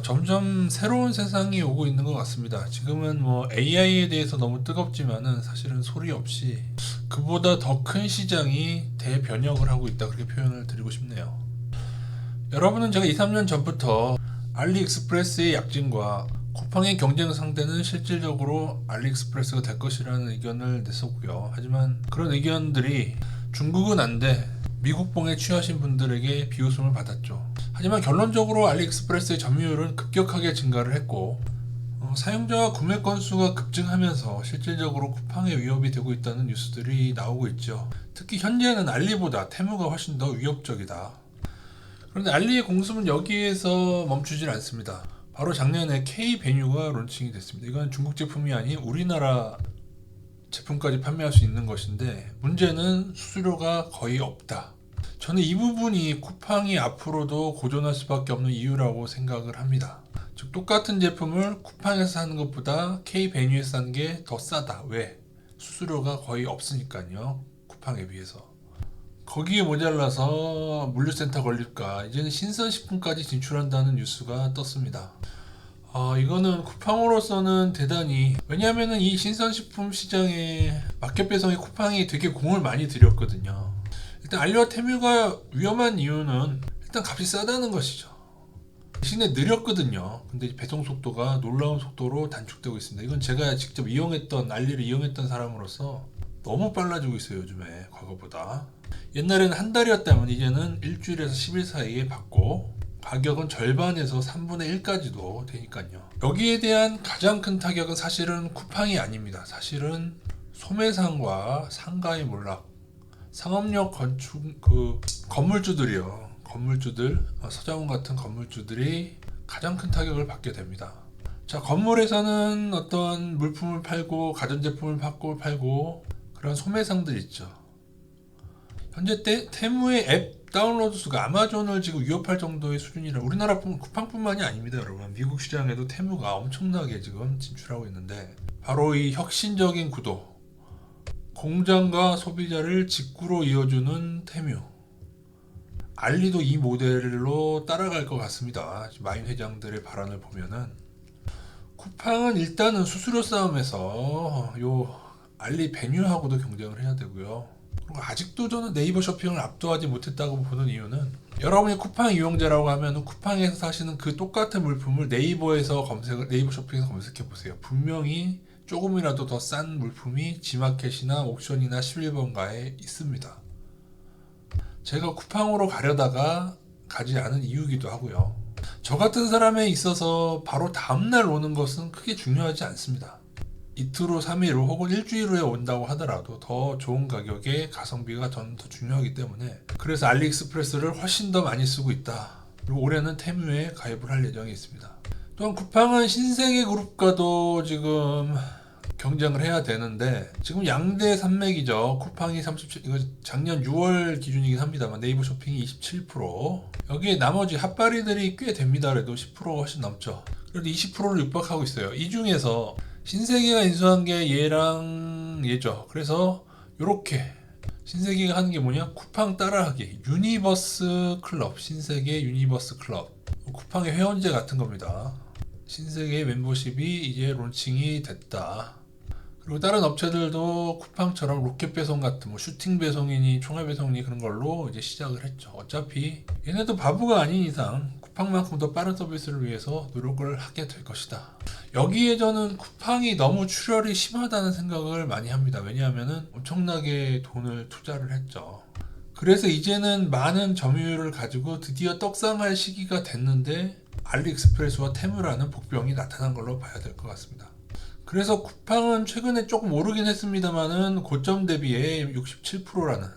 점점 새로운 세상이 오고 있는 것 같습니다. 지금은 뭐 AI에 대해서 너무 뜨겁지만은 사실은 소리 없이 그보다 더 큰 시장이 대변혁을 하고 있다, 그렇게 표현을 드리고 싶네요. 여러분은 제가 2, 3년 전부터 알리익스프레스의 약진과 쿠팡의 경쟁 상대는 실질적으로 알리익스프레스가 될 것이라는 의견을 냈었고요. 하지만 그런 의견들이 중국은 안 돼, 미국봉에 취하신 분들에게 비웃음을 받았죠. 하지만 결론적으로 알리익스프레스의 점유율은 급격하게 증가를 했고, 사용자 구매 건수가 급증하면서 실질적으로 쿠팡에 위협이 되고 있다는 뉴스들이 나오고 있죠. 특히 현재는 알리보다 테무가 훨씬 더 위협적이다. 그런데 알리의 공습은 여기에서 멈추질 않습니다. 바로 작년에 K-베뉴가 론칭이 됐습니다. 이건 중국 제품이 아닌 우리나라 제품까지 판매할 수 있는 것인데, 문제는 수수료가 거의 없다. 저는 이 부분이 쿠팡이 앞으로도 고전할 수밖에 없는 이유라고 생각을 합니다. 즉, 똑같은 제품을 쿠팡에서 사는 것보다 K-베뉴에서 사는 게 더 싸다. 왜? 수수료가 거의 없으니까요. 쿠팡에 비해서. 거기에 모자라서 물류센터 걸릴까, 이제는 신선식품까지 진출한다는 뉴스가 떴습니다. 이거는 쿠팡으로서는 대단히, 왜냐하면 이 신선식품 시장에 마켓 배송에 쿠팡이 되게 공을 많이 들였거든요. 일단 알리와 테뮤가 위험한 이유는 일단 값이 싸다는 것이죠. 대신에 느렸거든요. 근데 배송 속도가 놀라운 속도로 단축되고 있습니다. 이건 제가 직접 알리를 이용했던 사람으로서 너무 빨라지고 있어요, 요즘에. 과거보다. 옛날에는 한 달이었다면 이제는 일주일에서 10일 사이에 받고, 가격은 절반에서 3분의 1까지도 되니까요. 여기에 대한 가장 큰 타격은 사실은 쿠팡이 아닙니다. 사실은 소매상과 상가의 몰락, 상업역 건축 건물주들이요. 건물주들, 서장훈 같은 건물주들이 가장 큰 타격을 받게 됩니다. 자, 건물에서는 어떤 물품을 팔고 가전제품을 팔고 그런 소매상들 있죠. 현재 테무의 앱 다운로드 수가 아마존을 지금 위협할 정도의 수준이라, 우리나라 쿠팡뿐만이 아닙니다, 여러분. 미국 시장에도 테무가 엄청나게 지금 진출하고 있는데, 바로 이 혁신적인 구도, 공장과 소비자를 직구로 이어주는 테뮤, 알리도 이 모델로 따라갈 것 같습니다. 마인 회장들의 발언을 보면은. 쿠팡은 일단은 수수료 싸움에서 요 알리 베뉴하고도 경쟁을 해야 되고요. 그리고 아직도 저는 네이버 쇼핑을 압도하지 못했다고 보는 이유는, 여러분이 쿠팡 이용자라고 하면 쿠팡에서 사시는 그 똑같은 물품을 네이버 쇼핑에서 검색해 보세요. 분명히 조금이라도 더 싼 물품이 지마켓이나 옥션이나 11번가에 있습니다. 제가 쿠팡으로 가려다가 가지 않은 이유기도 하고요. 저 같은 사람에 있어서 바로 다음날 오는 것은 크게 중요하지 않습니다. 이틀 후, 3일 후 혹은 일주일 후에 온다고 하더라도 더 좋은 가격에 가성비가 저는 더 중요하기 때문에, 그래서 알리익스프레스를 훨씬 더 많이 쓰고 있다. 그리고 올해는 테뮤에 가입을 할 예정이 있습니다. 또한 쿠팡은 신세계그룹과도 지금 경쟁을 해야 되는데, 지금 양대 산맥이죠. 쿠팡이 37, 이거 작년 6월 기준이긴 합니다만 네이버 쇼핑이 27%, 여기에 나머지 핫바리들이 꽤 됩니다. 그래도 10% 훨씬 넘죠. 그래도 20%를 육박하고 있어요. 이 중에서 신세계가 인수한 게 얘랑 얘죠. 그래서 요렇게 신세계가 하는 게 뭐냐, 쿠팡 따라하기, 유니버스 클럽, 신세계 유니버스 클럽, 쿠팡의 회원제 같은 겁니다. 신세계 멤버십이 이제 론칭이 됐다. 그리고 다른 업체들도 쿠팡처럼 로켓 배송 같은, 뭐 슈팅 배송이니 총알 배송이니 그런 걸로 이제 시작을 했죠. 어차피 얘네도 바보가 아닌 이상 쿠팡만큼 더 빠른 서비스를 위해서 노력을 하게 될 것이다. 여기에 저는 쿠팡이 너무 출혈이 심하다는 생각을 많이 합니다. 왜냐하면은 엄청나게 돈을 투자를 했죠. 그래서 이제는 많은 점유율을 가지고 드디어 떡상할 시기가 됐는데, 알리익스프레스와 테무라는 복병이 나타난 걸로 봐야 될 것 같습니다. 그래서 쿠팡은 최근에 조금 오르긴 했습니다만은 고점 대비에 67%라는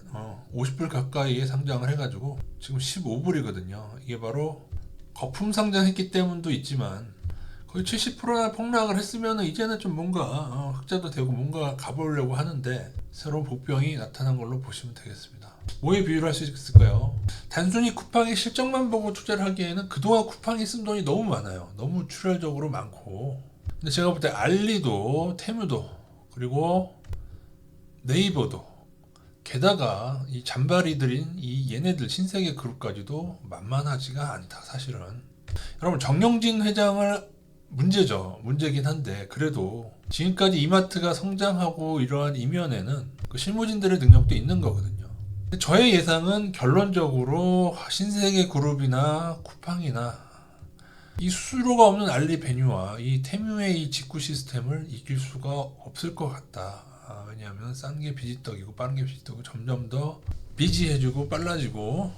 50불 가까이에 상장을 해가지고 지금 15불이거든요. 이게 바로 거품 상장했기 때문도 있지만, 거의 70%나 폭락을 했으면 이제는 좀 뭔가 흑자도 되고 뭔가 가보려고 하는데, 새로운 복병이 나타난 걸로 보시면 되겠습니다. 뭐에 비유를 할 수 있을까요? 단순히 쿠팡의 실적만 보고 투자를 하기에는 그동안 쿠팡이 쓴 돈이 너무 많아요. 너무 출혈적으로 많고. 근데 제가 볼 때 알리도 테무도 그리고 네이버도, 게다가 이 잔바리들인 이 얘네들 신세계 그룹까지도 만만하지가 않다, 사실은. 여러분 정영진 회장을 문제긴 한데 그래도 지금까지 이마트가 성장하고 이러한 이면에는 그 실무진들의 능력도 있는 거거든요. 저의 예상은 결론적으로 신세계 그룹이나 쿠팡이나 이 수수료가 없는 알리베뉴와 이 테뮤의 이 직구 시스템을 이길 수가 없을 것 같다. 왜냐하면 싼 게 비지떡이고 빠른 게 비지떡이고 점점 더 비지해지고 빨라지고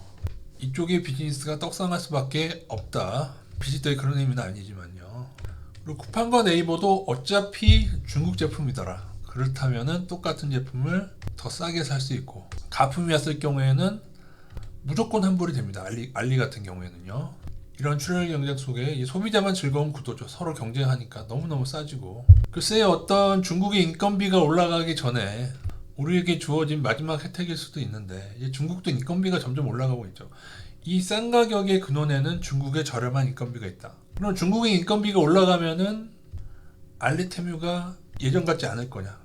이쪽의 비즈니스가 떡상할 수밖에 없다. 비지떡이 그런 의미는 아니지만요. 그리고 쿠팡과 네이버도 어차피 중국 제품이더라. 그렇다면은 똑같은 제품을 더 싸게 살 수 있고 가품이었을 경우에는 무조건 환불이 됩니다. 알리 같은 경우에는요. 이런 출혈 경쟁 속에 소비자만 즐거운 구도죠. 서로 경쟁하니까 너무너무 싸지고. 글쎄 어떤 중국의 인건비가 올라가기 전에 우리에게 주어진 마지막 혜택일 수도 있는데 이제 중국도 인건비가 점점 올라가고 있죠. 이 싼 가격의 근원에는 중국의 저렴한 인건비가 있다. 그럼 중국의 인건비가 올라가면은 알리테뮤가 예전 같지 않을 거냐.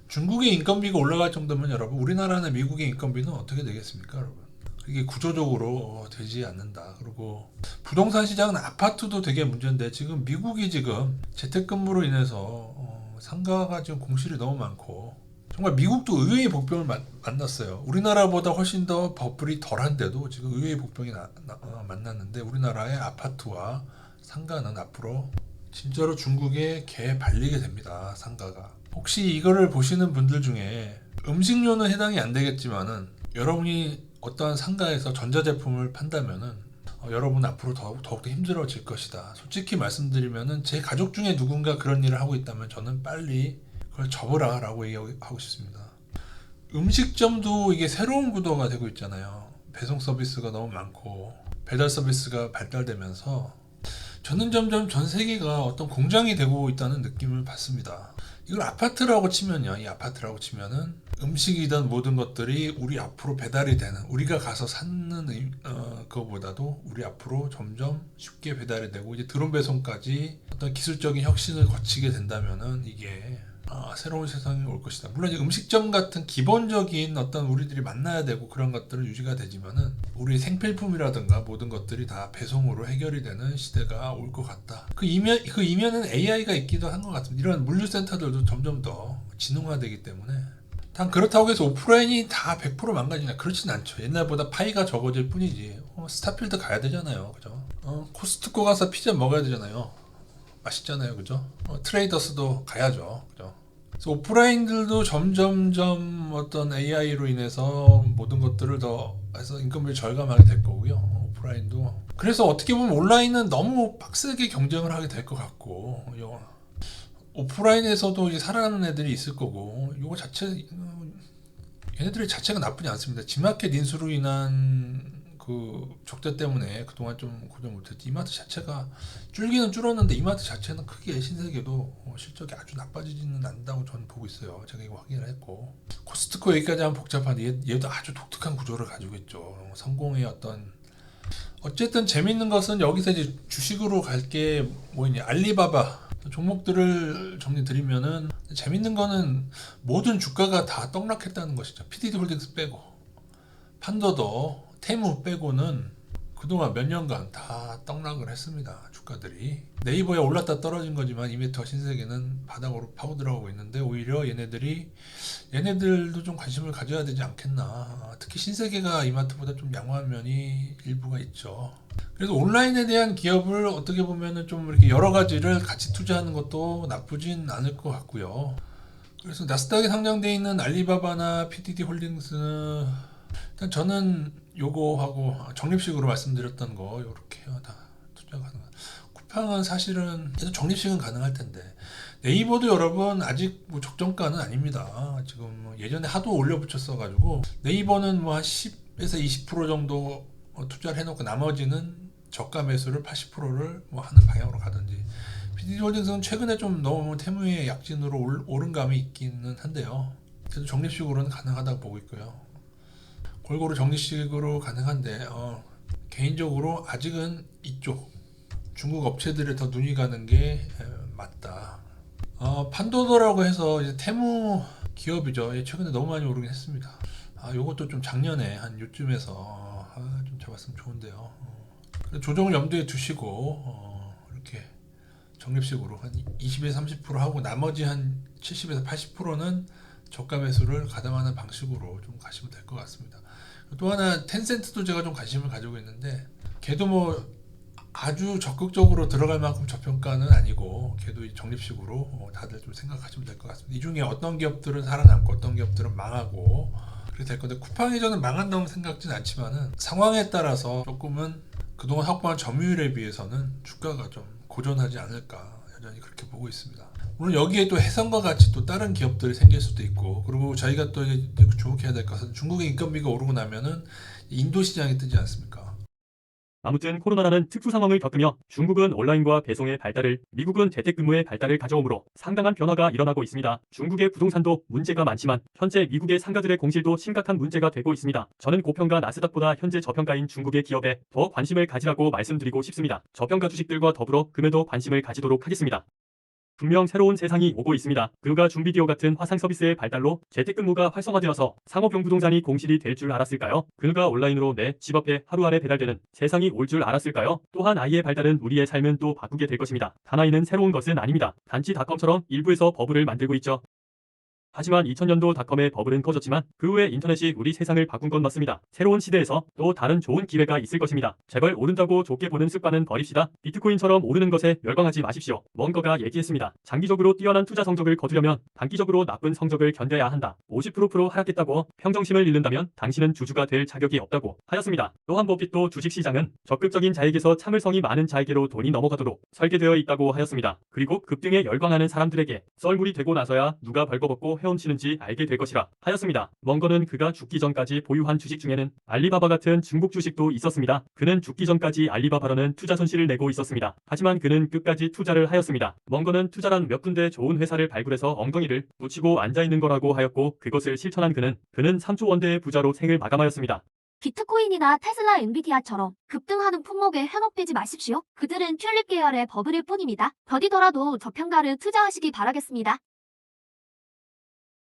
중국의 인건비가 올라갈 정도면 여러분 우리나라나 미국의 인건비는 어떻게 되겠습니까 여러분. 이게 구조적으로 되지 않는다. 그리고 부동산 시장은 아파트도 되게 문제인데 지금 미국이 지금 재택근무로 인해서 상가가 지금 공실이 너무 많고 정말 미국도 의외의 복병을 만났어요. 우리나라보다 훨씬 더 버블이 덜한데도 지금 의외의 복병이 만났는데 우리나라의 아파트와 상가는 앞으로 진짜로 중국에 개 발리게 됩니다. 상가가. 혹시 이거를 보시는 분들 중에 음식료는 해당이 안 되겠지만은 여러분이 어떠한 상가에서 전자제품을 판다면은 여러분 앞으로 더욱더 힘들어질 것이다. 솔직히 말씀드리면은 제 가족 중에 누군가 그런 일을 하고 있다면 저는 빨리 그걸 접으라 라고 얘기하고 싶습니다. 음식점도 이게 새로운 구도가 되고 있잖아요. 배송 서비스가 너무 많고 배달 서비스가 발달되면서 저는 점점 전 세계가 어떤 공장이 되고 있다는 느낌을 받습니다. 이걸 아파트라고 치면요. 이 아파트라고 치면은 음식이든 모든 것들이 우리 앞으로 배달이 되는 우리가 가서 사는 그거보다도 우리 앞으로 점점 쉽게 배달이 되고 이제 드론 배송까지 어떤 기술적인 혁신을 거치게 된다면은 이게 새로운 세상이 올 것이다. 물론 이제 음식점 같은 기본적인 어떤 우리들이 만나야 되고 그런 것들은 유지가 되지만은 우리 생필품이라든가 모든 것들이 다 배송으로 해결이 되는 시대가 올 것 같다. 그 이면은 AI가 있기도 한 것 같습니다. 이런 물류센터들도 점점 더 지능화되기 때문에 단 그렇다고 해서 오프라인이 다 100% 망가지냐 그렇진 않죠. 옛날보다 파이가 적어질 뿐이지. 스타필드 가야 되잖아요, 그죠? 코스트코 가서 피자 먹어야 되잖아요. 맛있잖아요, 그죠? 트레이더스도 가야죠, 그죠? 그래서 오프라인들도 점점점 어떤 AI로 인해서 모든 것들을 더 해서 인건비를 절감하게 될 거고요. 오프라인도. 그래서 어떻게 보면 온라인은 너무 빡세게 경쟁을 하게 될 것 같고, 오프라인에서도 이제 살아가는 애들이 있을 거고, 요거 얘네들의 자체가 나쁘지 않습니다. 지마켓 인수로 인한 그 적자 때문에 그동안 좀 고정 못했지. 이마트 자체가 줄기는 줄었는데 이마트 자체는 크게 신세계도 실적이 아주 나빠지지는 않는다고 저는 보고 있어요. 제가 이거 확인을 했고 코스트코 여기까지 하면 복잡한데 얘도 아주 독특한 구조를 가지고 있죠. 성공의 어쨌든 재밌는 것은 여기서 이제 주식으로 갈 게 뭐냐 알리바바 종목들을 정리 드리면은 재밌는 거는 모든 주가가 다 떡락했다는 것이죠. PDD 홀딩스 빼고 판도도 테무 빼고는 그동안 몇 년간 다 떡락을 했습니다. 주가들이 네이버에 올랐다 떨어진 거지만 이메터 신세계는 바닥으로 파고 들어가고 있는데 오히려 얘네들도 좀 관심을 가져야 되지 않겠나. 특히 신세계가 이마트보다 좀 양호한 면이 일부가 있죠. 그래서 온라인에 대한 기업을 어떻게 보면은 좀 이렇게 여러 가지를 같이 투자하는 것도 나쁘진 않을 것 같고요. 그래서 나스닥에 상장되어 있는 알리바바나 PDD 홀딩스는 일단 저는 요거하고 적립식으로 말씀드렸던 거 요렇게 다 투자 가능한. 쿠팡은 사실은 적립식은 가능할 텐데 네이버도 여러분 아직 뭐 적정가는 아닙니다. 지금 예전에 하도 올려붙였어 가지고 네이버는 뭐 한 10에서 20% 정도 투자를 해놓고 나머지는 저가 매수를 80%를 뭐 하는 방향으로 가든지. PD홀딩스는 최근에 좀 너무 테무의 약진으로 오른 감이 있기는 한데요. 그래도 적립식으로는 가능하다고 보고 있고요. 골고루 적립식으로 가능한데 개인적으로 아직은 이쪽 중국 업체들에 더 눈이 가는 게 맞다. 판도더라고 해서 이제 테무 기업이죠. 최근에 너무 많이 오르긴 했습니다. 요것도 좀 작년에 한 요쯤에서 좀 잡았으면 좋은데요. 조정을 염두에 두시고 이렇게 적립식으로 한 20에서 30% 하고 나머지 한 70에서 80%는 저가 매수를 가담하는 방식으로 좀 가시면 될 것 같습니다. 또 하나 텐센트도 제가 좀 관심을 가지고 있는데 걔도 뭐 아주 적극적으로 들어갈 만큼 저평가는 아니고 걔도 적립식으로 다들 좀 생각하시면 될 것 같습니다. 이 중에 어떤 기업들은 살아남고 어떤 기업들은 망하고 그렇게 될 건데 쿠팡이 저는 망한다고 생각지는 않지만은 상황에 따라서 조금은 그동안 확보한 점유율에 비해서는 주가가 좀 고전하지 않을까 여전히 그렇게 보고 있습니다. 물론 여기에 또 해성과 같이 또 다른 기업들이 생길 수도 있고 그리고 저희가 또 주목해야 될 것은 중국의 인건비가 오르고 나면은 인도 시장이 뜨지 않습니까? 아무튼 코로나라는 특수 상황을 겪으며 중국은 온라인과 배송의 발달을, 미국은 재택근무의 발달을 가져오므로 상당한 변화가 일어나고 있습니다. 중국의 부동산도 문제가 많지만 현재 미국의 상가들의 공실도 심각한 문제가 되고 있습니다. 저는 고평가 나스닥보다 현재 저평가인 중국의 기업에 더 관심을 가지라고 말씀드리고 싶습니다. 저평가 주식들과 더불어 금에도 관심을 가지도록 하겠습니다. 분명 새로운 세상이 오고 있습니다. 그가 줌비디오 같은 화상 서비스의 발달로 재택근무가 활성화되어서 상업용 부동산이 공실이 될 줄 알았을까요? 그가 온라인으로 내 집 앞에 하루 안에 배달되는 세상이 올 줄 알았을까요? 또한 아이의 발달은 우리의 삶은 또 바꾸게 될 것입니다. 단 아이는 새로운 것은 아닙니다. 단지 닷컴처럼 일부에서 버블을 만들고 있죠. 하지만 2000년도 닷컴의 버블은 꺼졌지만 그 후에 인터넷이 우리 세상을 바꾼 건 맞습니다. 새로운 시대에서 또 다른 좋은 기회가 있을 것입니다. 제발 오른다고 좋게 보는 습관은 버립시다. 비트코인처럼 오르는 것에 열광하지 마십시오. 뭔가가 얘기했습니다. 장기적으로 뛰어난 투자 성적을 거두려면 단기적으로 나쁜 성적을 견뎌야 한다. 50% 하락했다고 평정심을 잃는다면 당신은 주주가 될 자격이 없다고 하였습니다. 또한 버핏도 주식시장은 적극적인 자에게서 참을성이 많은 자에게로 돈이 넘어가도록 설계되어 있다고 하였습니다. 그리고 급등에 열광하는 사람들에게 썰물이 되고 나서야 누가 벌거벗고 헤엄치는지 알게 될 것이라 하였습니다. 멍거는 그가 죽기 전까지 보유한 주식 중에는 알리바바 같은 중국 주식도 있었습니다. 그는 죽기 전까지 알리바바로는 투자 손실을 내고 있었습니다. 하지만 그는 끝까지 투자를 하였습니다. 멍거는 투자란 몇 군데 좋은 회사를 발굴해서 엉덩이를 붙이고 앉아있는 거라고 하였고 그것을 실천한 그는 3조 원대의 부자로 생을 마감하였습니다. 비트코인이나 테슬라, 엔비디아처럼 급등하는 품목에 현혹되지 마십시오. 그들은 튤립 계열의 버블일 뿐입니다. 더디더라도 저평가를 투자하시기 바라겠습니다.